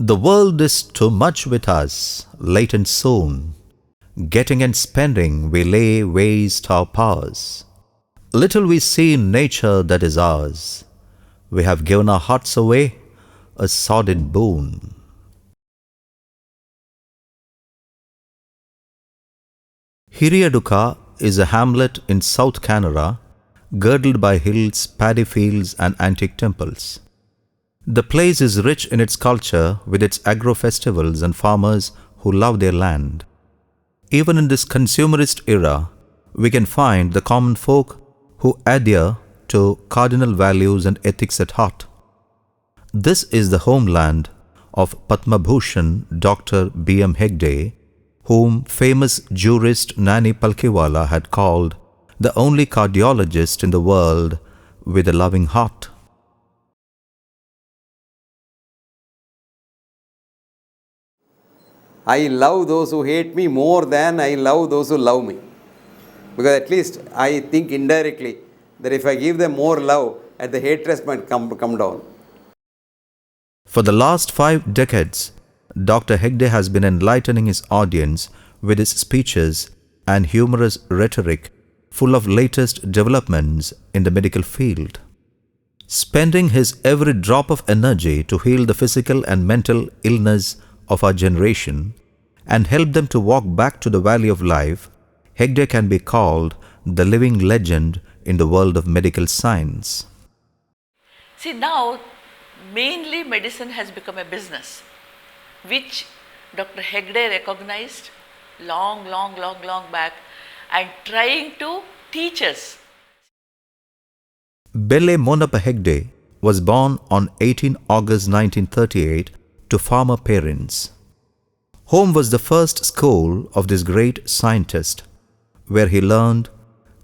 The world is too much with us, late and soon. Getting and spending we lay waste our powers. Little we see in nature that is ours. We have given our hearts away, a sordid boon. Hiriaduka is a hamlet in South Canara, girdled by hills, paddy fields and antique temples. The place is rich in its culture with its agro-festivals and farmers who love their land. Even in this consumerist era, we can find the common folk who adhere to cardinal values and ethics at heart. This is the homeland of Padma Bhushan Dr. B.M. Hegde, whom famous jurist Nani Palkiwala had called the only cardiologist in the world with a loving heart. I love those who hate me more than I love those who love me. Because at least I think indirectly that if I give them more love, the hatred might come down. For the last 5 decades, Dr. Hegde has been enlightening his audience with his speeches and humorous rhetoric full of latest developments in the medical field. Spending his every drop of energy to heal the physical and mental illness of our generation and help them to walk back to the valley of life, Hegde can be called the living legend in the world of medical science. See, now mainly medicine has become a business, which Dr. Hegde recognized long back and trying to teach us. Bele Monapa Hegde was born on 18 August 1938 to farmer parents. Home was the first school of this great scientist, where he learned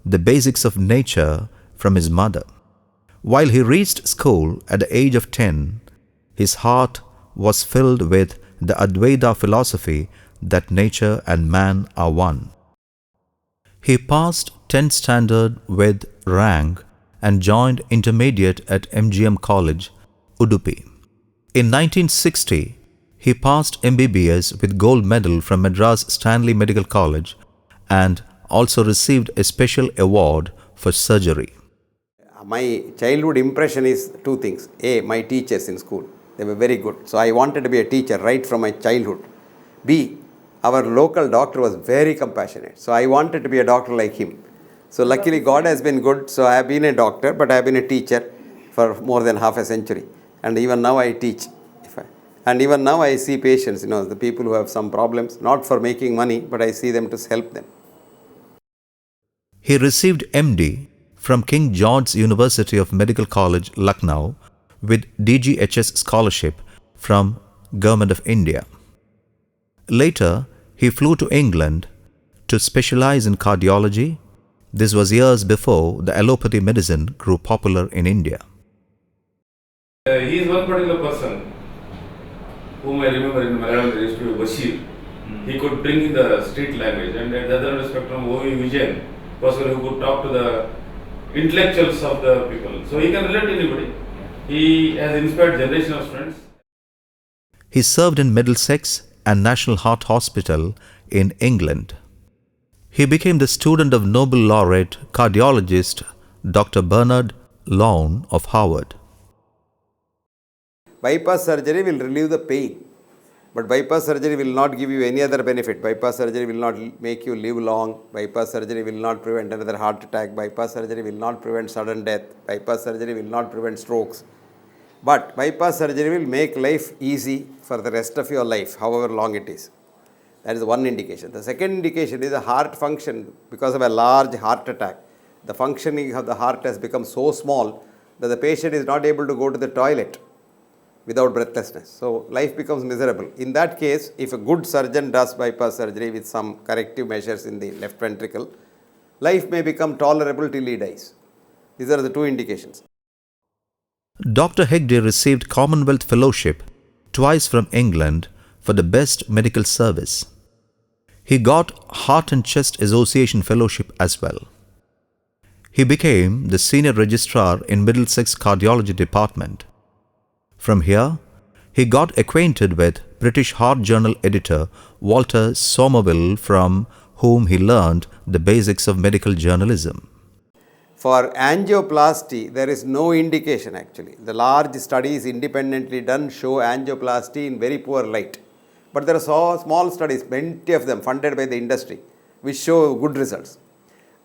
the basics of nature from his mother. While he reached school at the age of 10, his heart was filled with the Advaita philosophy that nature and man are one. He passed 10th standard with rank and joined intermediate at MGM College, Udupi. In 1960, he passed MBBS with gold medal from Madras Stanley Medical College and also received a special award for surgery. My childhood impression is 2 things. A, my teachers in school, they were very good. So I wanted to be a teacher right from my childhood. B, our local doctor was very compassionate. So I wanted to be a doctor like him. So luckily God has been good. So I have been a doctor, but I have been a teacher for more than half a century. And even now I teach. And even now I see patients, the people who have some problems, not for making money, but I see them to help them. He received MD from King George's University of Medical College, Lucknow, with DGHS scholarship from Government of India. Later, he flew to England to specialize in cardiology. This was years before the allopathy medicine grew popular in India. He is one particular person whom I remember in Malayalam there used to be Bashir. He could bring in the street language, and at the other end of the spectrum, O.V. Vijayan, person who could talk to the intellectuals of the people. So he can relate to anybody. He has inspired generation of students. He served in Middlesex and National Heart Hospital in England. He became the student of Nobel laureate cardiologist Dr. Bernard Lown of Harvard. Bypass surgery will relieve the pain, but bypass surgery will not give you any other benefit. Bypass surgery will not make you live long. Bypass surgery will not prevent another heart attack. Bypass surgery will not prevent sudden death. Bypass surgery will not prevent strokes. But bypass surgery will make life easy for the rest of your life, however long it is. That is one indication. The second indication is the heart function. Because of a large heart attack, the functioning of the heart has become so small that the patient is not able to go to the toilet without breathlessness. So life becomes miserable. In that case, if a good surgeon does bypass surgery with some corrective measures in the left ventricle, life may become tolerable till he dies. These are the 2 indications. Dr. Hegde received Commonwealth Fellowship twice from England for the best medical service. He got Heart and Chest Association Fellowship as well. He became the Senior Registrar in Middlesex Cardiology Department. From here, he got acquainted with British Heart Journal editor Walter Somerville, from whom he learned the basics of medical journalism. For angioplasty, there is no indication actually. The large studies independently done show angioplasty in very poor light. But there are so small studies, plenty of them funded by the industry, which show good results.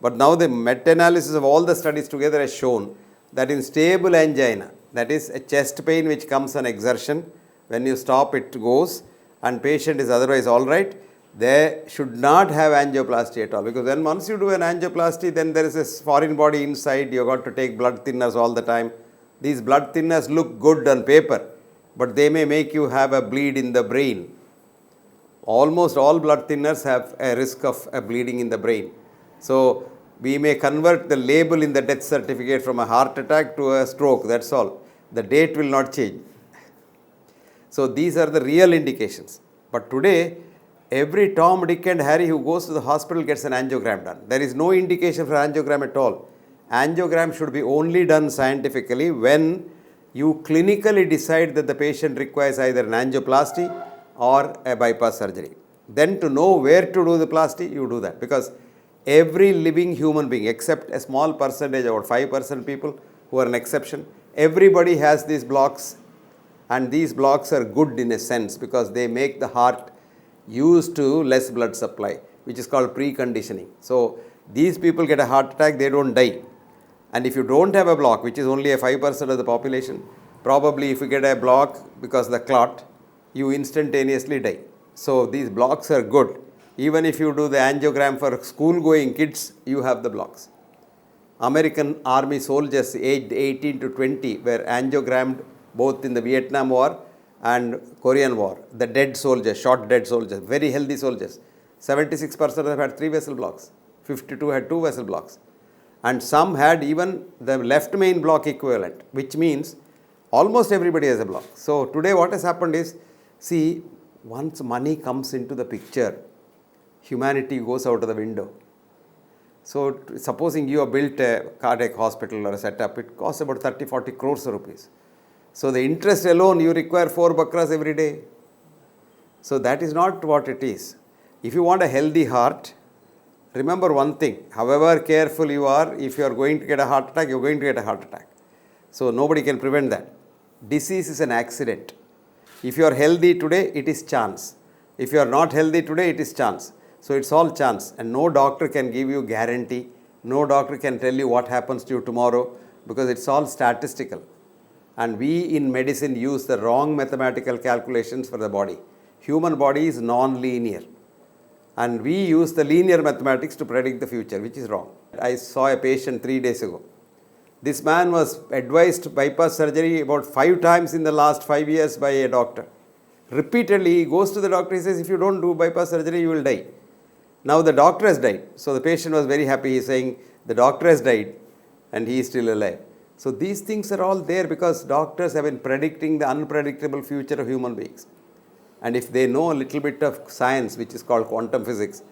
But now the meta-analysis of all the studies together has shown that in stable angina, that is a chest pain which comes on exertion, when you stop it goes and patient is otherwise all right, they should not have angioplasty at all, because then once you do an angioplasty, then there is a foreign body inside, you got to take blood thinners all the time. These blood thinners look good on paper, but they may make you have a bleed in the brain. Almost all blood thinners have a risk of a bleeding in the brain. So we may convert the label in the death certificate from a heart attack to a stroke, that's all. The date will not change. So these are the real indications. But today, every Tom, Dick and Harry who goes to the hospital gets an angiogram done. There is no indication for angiogram at all. Angiogram should be only done scientifically when you clinically decide that the patient requires either an angioplasty or a bypass surgery. Then to know where to do the plasty, you do that. Because every living human being, except a small percentage, about 5% people who are an exception, everybody has these blocks, and these blocks are good in a sense because they make the heart used to less blood supply, which is called preconditioning. So these people get a heart attack, they don't die. And if you don't have a block, which is only a 5% of the population, probably if you get a block because of the clot, you instantaneously die. So these blocks are good. Even if you do the angiogram for school-going kids, you have the blocks. American army soldiers aged 18 to 20 were angiogrammed both in the Vietnam War and Korean War. The dead soldiers, shot dead soldiers, very healthy soldiers. 76% of them had 3 vessel blocks. 52 had 2 vessel blocks. And some had even the left main block equivalent, which means almost everybody has a block. So today what has happened is, see, once money comes into the picture, humanity goes out of the window. So supposing you have built a cardiac hospital or a setup, it costs about 30-40 crores of rupees. So the interest alone, you require 4 bakras every day. So that is not what it is. If you want a healthy heart, remember one thing, however careful you are, if you are going to get a heart attack, you are going to get a heart attack. So nobody can prevent that. Disease is an accident. If you are healthy today, it is chance. If you are not healthy today, it is chance. So it's all chance, and no doctor can give you guarantee. No doctor can tell you what happens to you tomorrow, because it's all statistical. And we in medicine use the wrong mathematical calculations for the body. Human body is non-linear. And we use the linear mathematics to predict the future, which is wrong. I saw a patient 3 days ago. This man was advised bypass surgery about 5 times in the last 5 years by a doctor. Repeatedly, he goes to the doctor, he says, if you don't do bypass surgery, you will die. Now the doctor has died. So the patient was very happy. He is saying, the doctor has died and he is still alive. So these things are all there because doctors have been predicting the unpredictable future of human beings. And if they know a little bit of science, which is called quantum physics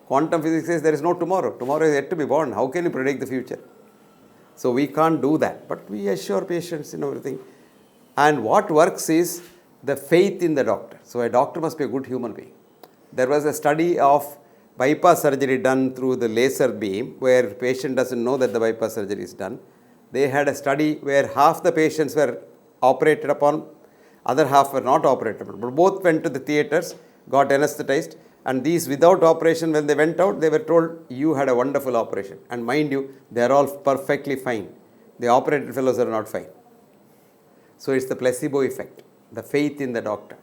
says there is no tomorrow. Tomorrow is yet to be born. How can you predict the future? So we can't do that. But we assure patients in everything. And what works is the faith in the doctor. So a doctor must be a good human being. There was a study of bypass surgery done through the laser beam where the patient doesn't know that the bypass surgery is done. They had a study where half the patients were operated upon, other half were not operated upon. But both went to the theatres, got anesthetized, and these without operation, when they went out, they were told, you had a wonderful operation. And mind you, they are all perfectly fine. The operated fellows are not fine. So it's the placebo effect, the faith in the doctor.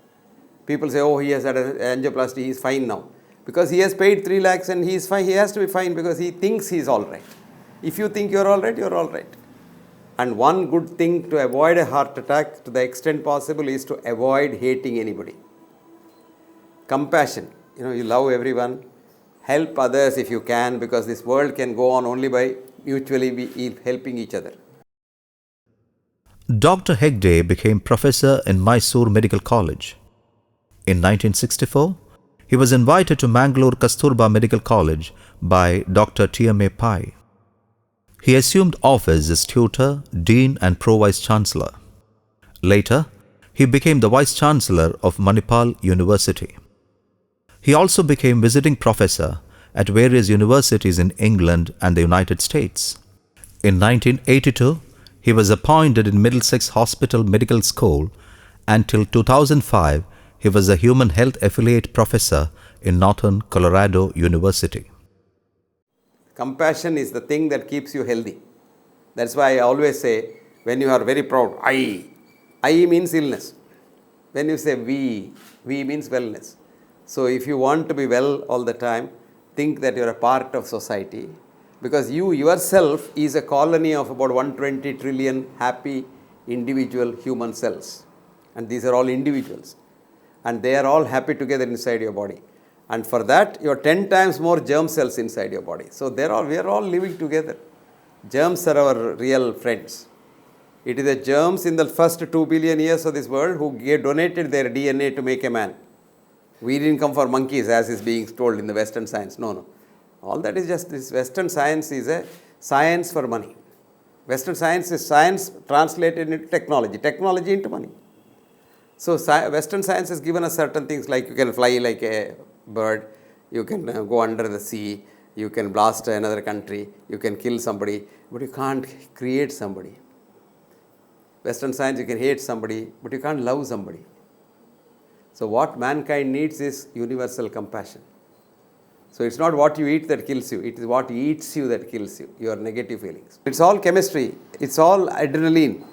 People say, oh, he has had an angioplasty, he is fine now. Because he has paid 3 lakhs and he is fine, he has to be fine because he thinks he is all right. If you think you are all right, you are all right. And one good thing to avoid a heart attack to the extent possible is to avoid hating anybody. Compassion. You love everyone. Help others if you can, because this world can go on only by mutually helping each other. Dr. Hegde became professor in Mysore Medical College. In 1964, he was invited to Mangalore Kasturba Medical College by Dr. T.M.A. Pai. He assumed office as tutor, dean and pro-vice chancellor. Later, he became the Vice Chancellor of Manipal University. He also became visiting professor at various universities in England and the United States. In 1982, he was appointed in Middlesex Hospital Medical School, and till 2005, he was a Human Health Affiliate Professor in Northern Colorado University. Compassion is the thing that keeps you healthy. That's why I always say, when you are very proud, I means illness. When you say we means wellness. So if you want to be well all the time, think that you are a part of society, because you yourself is a colony of about 120 trillion happy individual human cells. And these are all individuals. And they are all happy together inside your body. And for that, you have 10 times more germ cells inside your body. So we are all living together. Germs are our real friends. It is the germs in the first 2 billion years of this world who donated their DNA to make a man. We didn't come for monkeys, as is being told in the Western science. No. All that is just this. Western science is a science for money. Western science is science translated into technology. Technology into money. So Western science has given us certain things, like you can fly like a bird, you can go under the sea, you can blast another country, you can kill somebody, but you can't create somebody. Western science, you can hate somebody, but you can't love somebody. So what mankind needs is universal compassion. So it's not what you eat that kills you, it is what eats you that kills you, your negative feelings. It's all chemistry, it's all adrenaline,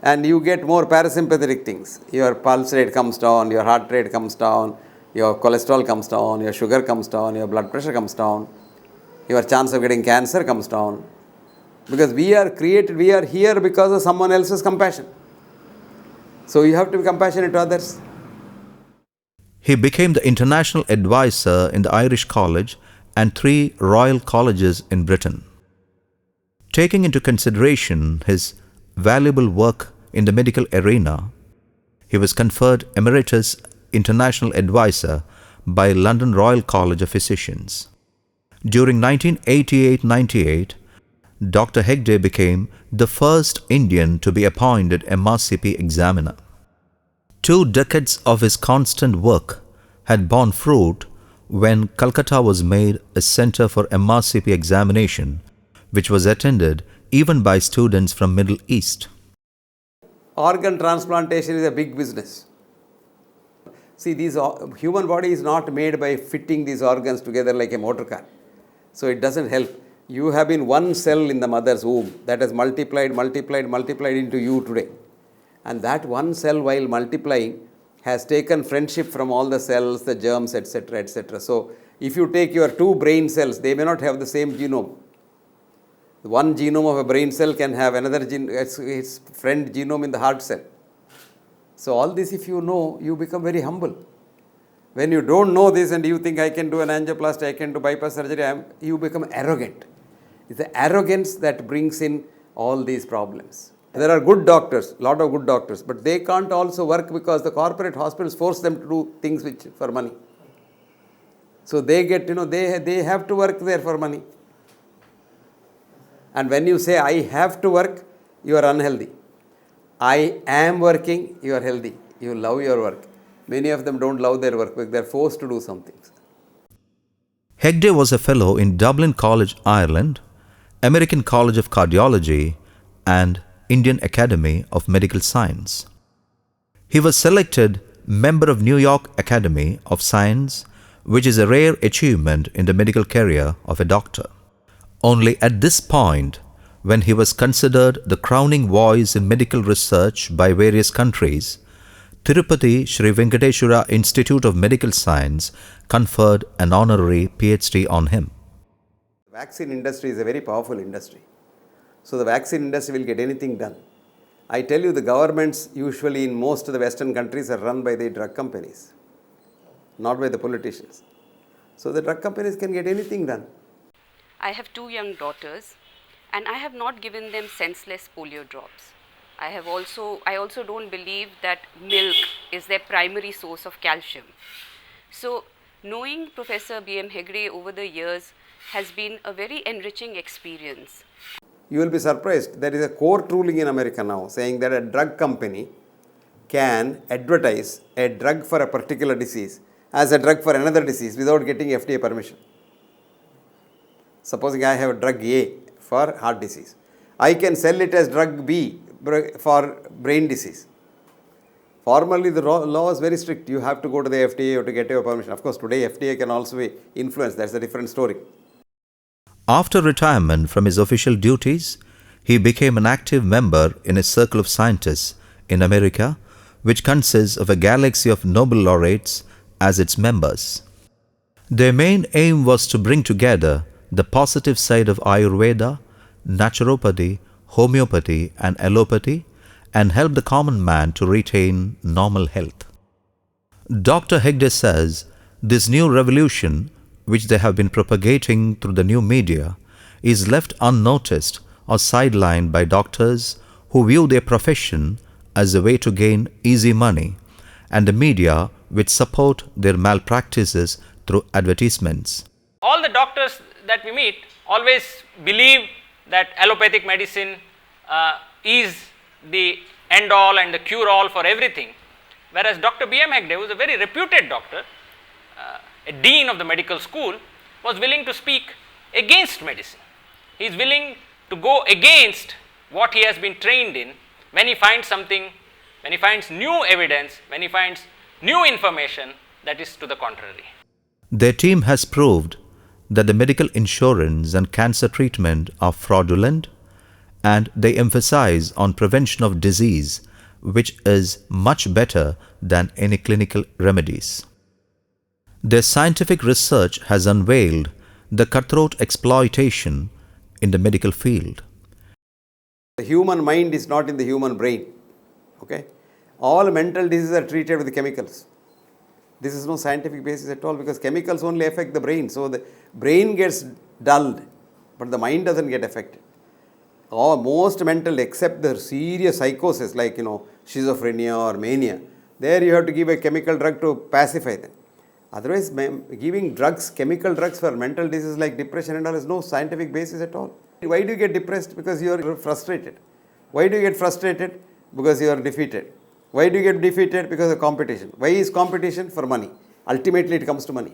and you get more parasympathetic things. Your pulse rate comes down, your heart rate comes down, your cholesterol comes down, your sugar comes down, your blood pressure comes down, your chance of getting cancer comes down. Because we are here because of someone else's compassion. So you have to be compassionate to others. He became the international advisor in the Irish College and 3 Royal Colleges in Britain. Taking into consideration his valuable work in the medical arena, he was conferred Emeritus International Advisor by London Royal College of Physicians. During 1988-98, Dr. Hegde became the first Indian to be appointed MRCP examiner. 2 decades of his constant work had borne fruit when Calcutta was made a center for MRCP examination, which was attended even by students from Middle East. Organ transplantation is a big business. See, human body is not made by fitting these organs together like a motor car. So it doesn't help. You have been one cell in the mother's womb that has multiplied into you today. And that one cell, while multiplying, has taken friendship from all the cells, the germs, etc., etc. So if you take your 2 brain cells, they may not have the same genome. One genome of a brain cell can have another its friend genome in the heart cell. So all this, if you know, you become very humble. When you don't know this and you think I can do an angioplasty, I can do bypass surgery, you become arrogant. It's the arrogance that brings in all these problems. There are good doctors, lot of good doctors, but they can't also work because the corporate hospitals force them to do things for money. So they get, they have to work there for money. And when you say, I have to work, you are unhealthy. I am working, you are healthy. You love your work. Many of them don't love their work, but they are forced to do something. Hegde was a fellow in Dublin College, Ireland, American College of Cardiology, and Indian Academy of Medical Science. He was selected member of New York Academy of Science, which is a rare achievement in the medical career of a doctor. Only at this point, when he was considered the crowning voice in medical research by various countries, Tirupati Sri Venkateswara Institute of Medical Science conferred an honorary PhD on him. The vaccine industry is a very powerful industry. So the vaccine industry will get anything done. I tell you, the governments usually in most of the Western countries are run by the drug companies, not by the politicians. So the drug companies can get anything done. I have 2 young daughters, and I have not given them senseless polio drops. I also don't believe that milk is their primary source of calcium. So knowing Professor B.M. Hegde over the years has been a very enriching experience. You will be surprised. There is a court ruling in America now saying that a drug company can advertise a drug for a particular disease as a drug for another disease without getting FDA permission. Supposing I have a drug A for heart disease, I can sell it as drug B for brain disease. Formally, the law is very strict. You have to go to the FDA to get your permission. Of course, today FDA can also be influenced. That's a different story. After retirement from his official duties, he became an active member in a circle of scientists in America, which consists of a galaxy of Nobel laureates as its members. Their main aim was to bring together the positive side of Ayurveda, naturopathy, homeopathy and allopathy and help the common man to retain normal health. Dr. Hegde says this new revolution, which they have been propagating through the new media, is left unnoticed or sidelined by doctors who view their profession as a way to gain easy money, and the media which support their malpractices through advertisements. All the doctors that we meet always believe that allopathic medicine is the end all and the cure all for everything, whereas Dr. B.M. Hegde, who is a very reputed doctor, a dean of the medical school, was willing to speak against medicine. He is willing to go against what he has been trained in when he finds something, when he finds new evidence, when he finds new information that is to the contrary. Their team has proved that the medical insurance and cancer treatment are fraudulent, and they emphasize on prevention of disease, which is much better than any clinical remedies. Their scientific research has unveiled the cutthroat exploitation in the medical field. The human mind is not in the human brain. Okay? All mental diseases are treated with chemicals. This is no scientific basis at all, because chemicals only affect the brain. So the brain gets dulled, but the mind doesn't get affected. Most mental, except the serious psychosis like schizophrenia or mania, there you have to give a chemical drug to pacify them. Otherwise, giving drugs, chemical drugs for mental diseases like depression and all is no scientific basis at all. Why do you get depressed? Because you are frustrated. Why do you get frustrated? Because you are defeated. Why do you get defeated? Because of competition. Why is competition? For money. Ultimately, it comes to money.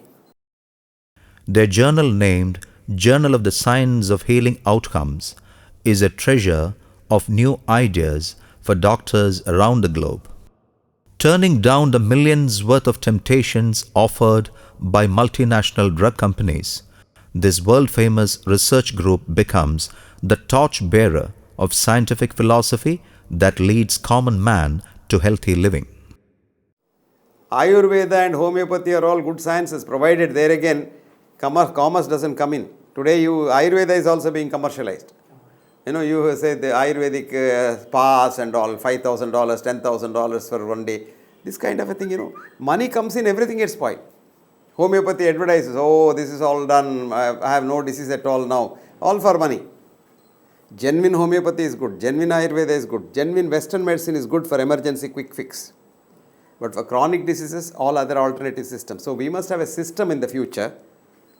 Their journal, named Journal of the Science of Healing Outcomes, is a treasure of new ideas for doctors around the globe. Turning down the millions worth of temptations offered by multinational drug companies, this world-famous research group becomes the torch-bearer of scientific philosophy that leads common man to healthy living. Ayurveda and homeopathy are all good sciences, provided there again commerce doesn't come in. Today Ayurveda is also being commercialized. You say the Ayurvedic spas and all, $5,000, $10,000 for one day. This kind of a thing, money comes in, everything gets spoiled. Homeopathy advertises, oh, this is all done, I have no disease at all now. All for money. Genuine homeopathy is good, genuine Ayurveda is good, genuine Western medicine is good for emergency quick fix. But for chronic diseases, all other alternative systems. So we must have a system in the future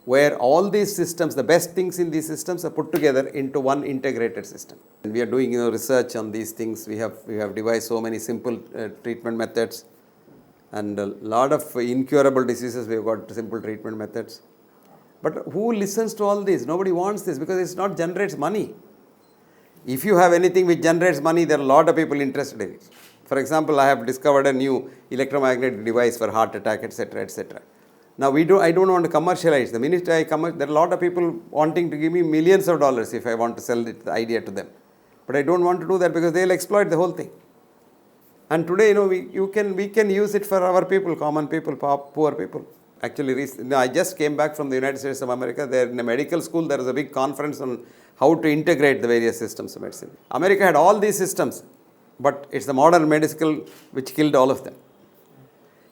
where all these systems, the best things in these systems are put together into one integrated system. And we are doing research on these things. We have devised so many simple treatment methods, and a lot of incurable diseases we have got simple treatment methods. But who listens to all this? Nobody wants this because it not generates money. If you have anything which generates money, there are a lot of people interested in it. For example, I have discovered a new electromagnetic device for heart attack, etc., etc. Now I don't want to commercialize. The minute there are a lot of people wanting to give me millions of dollars if I want to sell the idea to them. But I don't want to do that because they will exploit the whole thing. And today, we can use it for our people, common people, poor people. Actually, I just came back from the United States of America. There in a medical school, there was a big conference on how to integrate the various systems of medicine. America had all these systems, but it's the modern medical which killed all of them.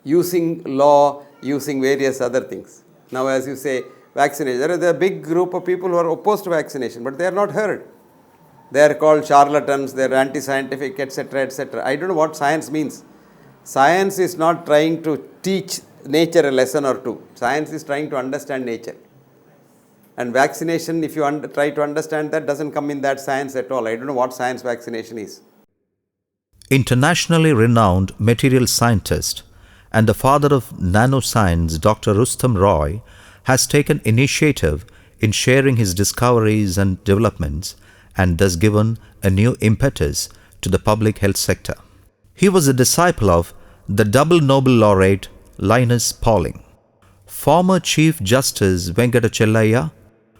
Using law, using various other things. Now, as you say, vaccination. There is a big group of people who are opposed to vaccination, but they are not heard. They are called charlatans, they are anti-scientific, etc., etc. I don't know what science means. Science is not trying to teach nature a lesson or two. Science is trying to understand nature. And vaccination, if you try to understand that, doesn't come in that science at all. I don't know what science vaccination is. Internationally renowned material scientist and the father of nanoscience, Dr. Rustam Roy, has taken initiative in sharing his discoveries and developments and thus given a new impetus to the public health sector. He was a disciple of the double Nobel laureate Linus Pauling, former Chief Justice Venkatachellayya,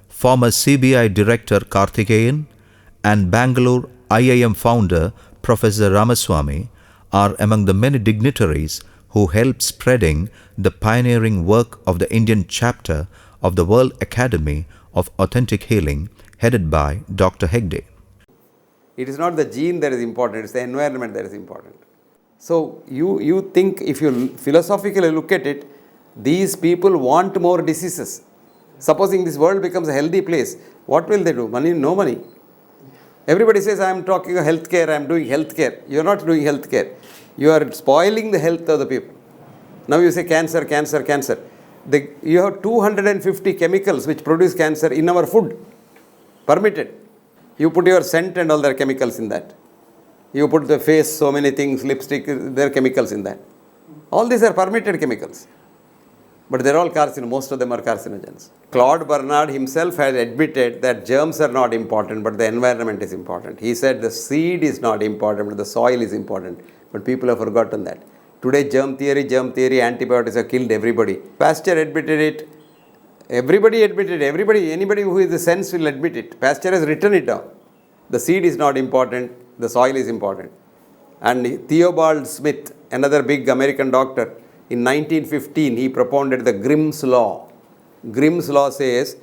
former CBI Director Karthikeyan, and Bangalore IIM founder Professor Ramaswamy are among the many dignitaries who helped spreading the pioneering work of the Indian chapter of the World Academy of Authentic Healing, headed by Dr. Hegde. It is not the gene that is important, it's the environment that is important. So you think, if you philosophically look at it, these people want more diseases. Supposing this world becomes a healthy place, what will they do? Money? No money. Everybody says, I am talking of healthcare, I am doing healthcare. You are not doing healthcare. You are spoiling the health of the people. Now you say cancer, cancer, cancer. You have 250 chemicals which produce cancer in our food, permitted. You put your scent and all their chemicals in that. You put the face, so many things, lipstick, there are chemicals in that. All these are permitted chemicals. But they are all carcinogens, most of them are carcinogens. Claude Bernard himself had admitted that germs are not important, but the environment is important. He said the seed is not important, but the soil is important. But people have forgotten that. Today germ theory, antibiotics have killed everybody. Pasteur admitted it. Everybody admitted it. Anybody who is the sense will admit it. Pasteur has written it down. The seed is not important, the soil is important. And Theobald Smith, another big American doctor, in 1915 he propounded the Grimm's law. Grimm's law says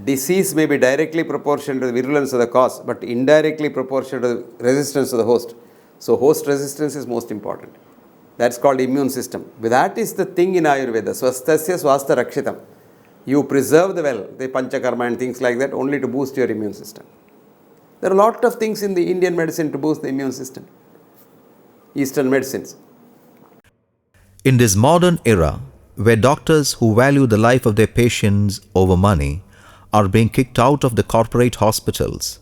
disease may be directly proportional to the virulence of the cause, but indirectly proportional to the resistance of the host. So host resistance is most important. That's called immune system. But that is the thing in Ayurveda. Swastasya swastha rakshitam. You preserve the well, the panchakarma and things like that, only to boost your immune system. There are a lot of things in the Indian medicine to boost the immune system. Eastern medicines. In this modern era, where doctors who value the life of their patients over money are being kicked out of the corporate hospitals,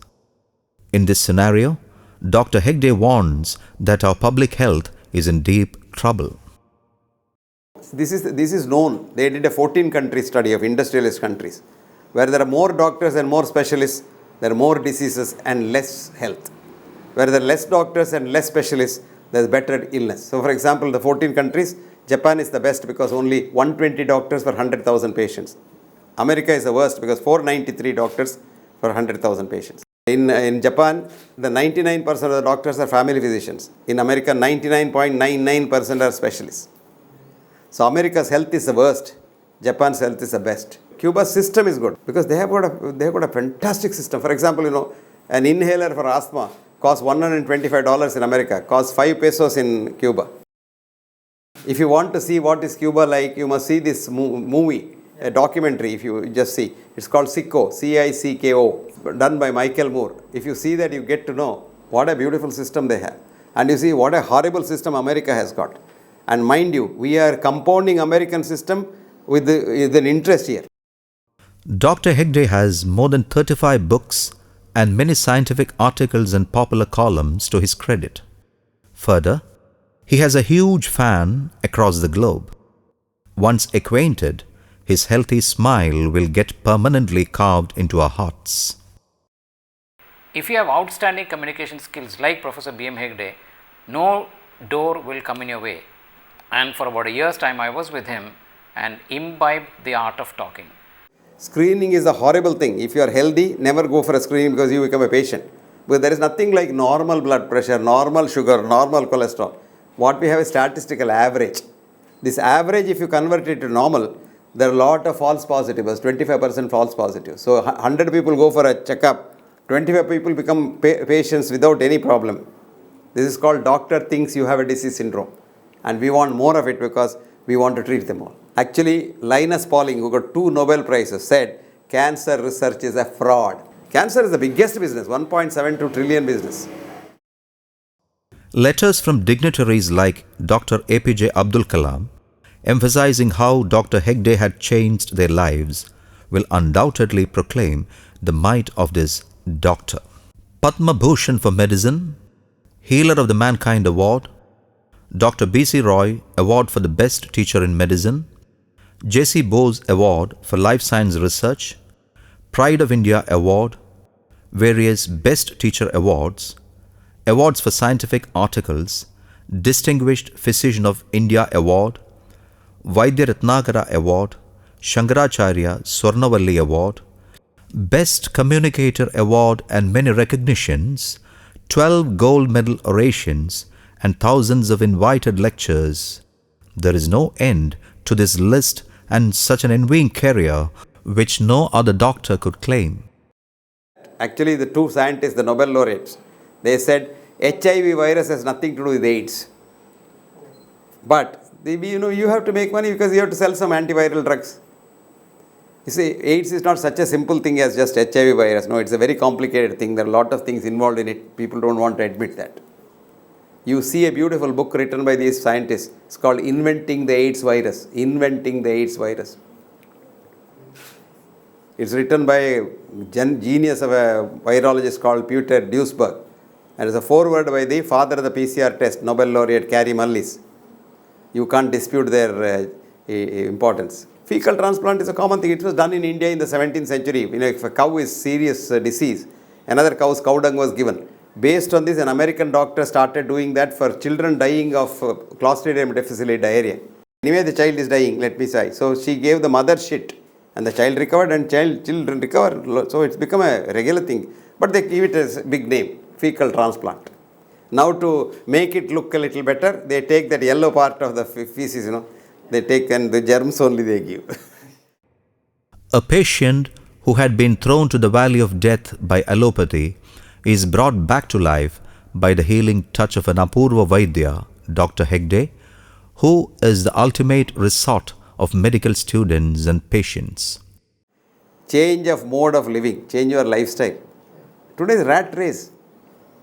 in this scenario, Dr. Hegde warns that our public health is in deep trouble. This is known. They did a 14-country study of industrialist countries, where there are more doctors and more specialists, there are more diseases and less health. Where there are less doctors and less specialists, there is better illness. So for example, the 14 countries, Japan is the best because only 120 doctors per 100,000 patients. America is the worst because 493 doctors per 100,000 patients. In Japan, the 99% of the doctors are family physicians. In America, 99.99% are specialists. So America's health is the worst. Japan's health is the best. Cuba's system is good because they have got a fantastic system. For example, an inhaler for asthma costs $125 in America, costs 5 pesos in Cuba. If you want to see what is Cuba like, you must see this movie, a documentary. If you just see, it's called Sicko, C-I-C-K-O, done by Michael Moore. If you see that, you get to know what a beautiful system they have. And you see what a horrible system America has got. And mind you, we are compounding American system with an interest here. Dr. Hegde has more than 35 books and many scientific articles and popular columns to his credit. Further, he has a huge fan across the globe. Once acquainted, his healthy smile will get permanently carved into our hearts. If you have outstanding communication skills like Professor B.M. Hegde, no door will come in your way. And for about a year's time, I was with him and imbibed the art of talking. Screening is a horrible thing. If you are healthy, never go for a screening because you become a patient. But there is nothing like normal blood pressure, normal sugar, normal cholesterol. What we have is statistical average. This average, if you convert it to normal, there are a lot of false positives, 25% false positives. So 100 people go for a checkup, 25 people become patients without any problem. This is called doctor thinks you have a disease syndrome. And we want more of it because we want to treat them all. Actually, Linus Pauling, who got 2 Nobel Prizes, said cancer research is a fraud. Cancer is the biggest business, 1.72 trillion business. Letters from dignitaries like Dr. APJ Abdul Kalam, emphasizing how Dr. Hegde had changed their lives, will undoubtedly proclaim the might of this doctor. Padma Bhushan for medicine, Healer of the Mankind Award, Dr. B.C. Roy Award for the Best Teacher in Medicine, J.C. Bose Award for Life Science Research, Pride of India Award, various Best Teacher Awards, awards for scientific articles, Distinguished Physician of India Award, Vaidya Ratnakara Award, Shankaracharya Swarnavalli Award, Best Communicator Award and many recognitions, 12 gold medal orations and thousands of invited lectures. There is no end to this list and such an envying career which no other doctor could claim. Actually, the two scientists, the Nobel laureates, they said HIV virus has nothing to do with AIDS. But you have to make money because you have to sell some antiviral drugs. You see, AIDS is not such a simple thing as just HIV virus. No, it's a very complicated thing. There are a lot of things involved in it. People don't want to admit that. You see a beautiful book written by these scientists. It's called Inventing the AIDS Virus. Inventing the AIDS Virus. It's written by a genius of a virologist called Peter Duisberg. And it's a foreword by the father of the PCR test, Nobel laureate Kary Mullis. You can't dispute their importance. Fecal transplant is a common thing. It was done in India in the 17th century. If a cow is serious disease, another cow's cow dung was given. Based on this, an American doctor started doing that for children dying of Clostridium difficile diarrhea. Anyway, the child is dying, let me say. So she gave the mother shit and the child recovered and children recovered. So it's become a regular thing. But they give it as a big name, fecal transplant. Now to make it look a little better, they take that yellow part of the feces, they take and the germs only they give. A patient who had been thrown to the valley of death by allopathy is brought back to life by the healing touch of an Apurva Vaidya, Dr. Hegde, who is the ultimate resort of medical students and patients. Change of mode of living, change your lifestyle. Today's rat race.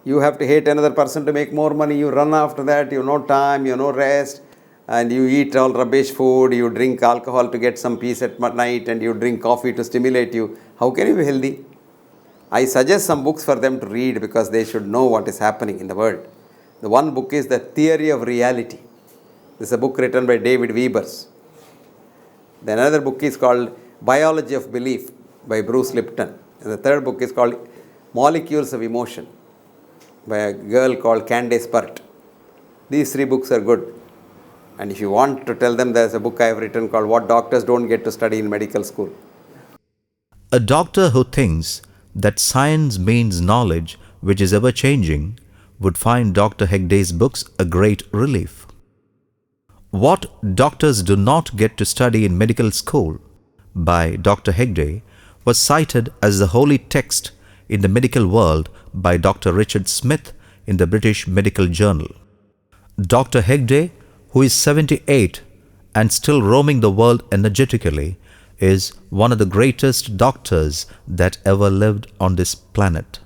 You have to hate another person to make more money. You run after that, you have no time, you have no rest. And you eat all rubbish food, you drink alcohol to get some peace at night, and you drink coffee to stimulate you. How can you be healthy? I suggest some books for them to read because they should know what is happening in the world. The one book is The Theory of Reality. This is a book written by David Webers. Then another book is called Biology of Belief by Bruce Lipton. And the third book is called Molecules of Emotion by a girl called Candace Pert. These three books are good. And if you want to tell them, there's a book I have written called What Doctors Don't Get to Study in Medical School. A doctor who thinks that science means knowledge which is ever changing would find Dr. Hegde's books a great relief. What Doctors Do Not Get to Study in Medical School by Dr. Hegde was cited as the holy text in the medical world by Dr. Richard Smith in the British Medical Journal. Dr. Hegde, who is 78 and still roaming the world energetically, is one of the greatest doctors that ever lived on this planet.